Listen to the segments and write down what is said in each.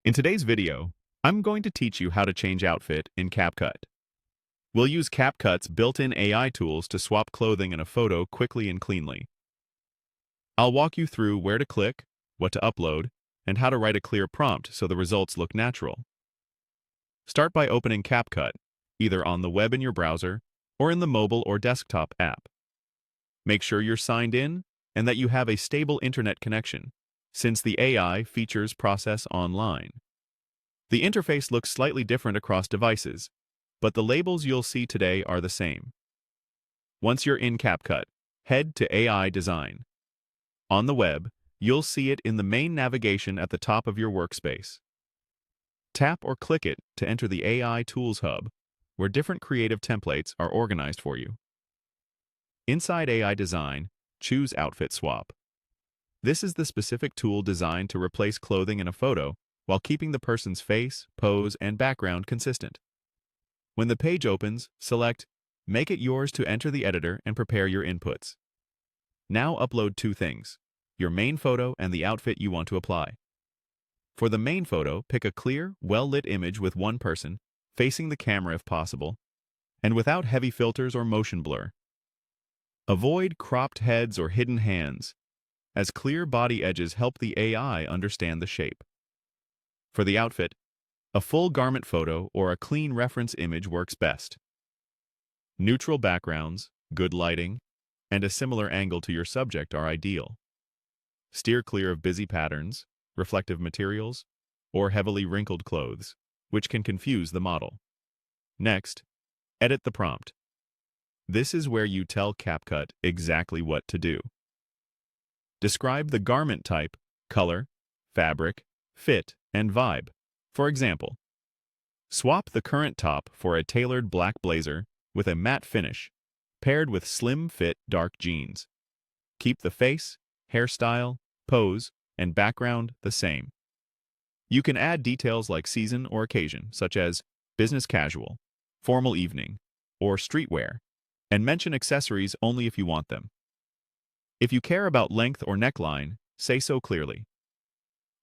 In today's video, I'm going to teach you how to change outfit in Capcut. We'll use Capcut's built-in AI tools to swap clothing in a photo quickly and cleanly. I'll walk you through where to click, what to upload, and how to write a clear prompt so the results look natural. Start by opening Capcut, either on the web in your browser or in the mobile or desktop app. Make sure you're signed in and that you have a stable internet connection, since the AI features process online. The interface looks slightly different across devices, but the labels you'll see today are the same. Once you're in Capcut, head to AI Design. On the web, you'll see it in the main navigation at the top of your workspace. Tap or click it to enter the AI Tools Hub, where different creative templates are organized for you. Inside AI Design, choose Outfit Swap. This is the specific tool designed to replace clothing in a photo while keeping the person's face, pose, and background consistent. When the page opens, select Make it yours to enter the editor and prepare your inputs. Now upload two things, your main photo and the outfit you want to apply. For the main photo, pick a clear, well-lit image with one person, facing the camera if possible, and without heavy filters or motion blur. Avoid cropped heads or hidden hands, as clear body edges help the AI understand the shape. For the outfit, a full garment photo or a clean reference image works best. Neutral backgrounds, good lighting, and a similar angle to your subject are ideal. Steer clear of busy patterns, reflective materials, or heavily wrinkled clothes, which can confuse the model. Next, edit the prompt. This is where you tell Capcut exactly what to do. Describe the garment type, color, fabric, fit, and vibe. For example, swap the current top for a tailored black blazer with a matte finish, paired with slim-fit dark jeans. Keep the face, hairstyle, pose, and background the same. You can add details like season or occasion, such as business casual, formal evening, or streetwear, and mention accessories only if you want them. If you care about length or neckline, say so clearly.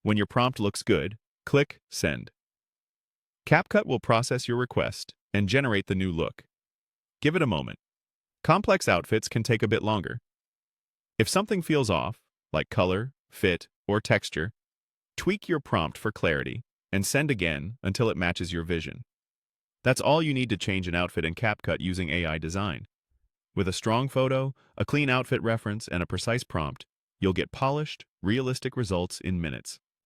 When your prompt looks good, click Send. Capcut will process your request and generate the new look. Give it a moment. Complex outfits can take a bit longer. If something feels off, like color, fit, or texture, tweak your prompt for clarity and send again until it matches your vision. That's all you need to change an outfit in Capcut using AI Design. With a strong photo, a clean outfit reference, and a precise prompt, you'll get polished, realistic results in minutes.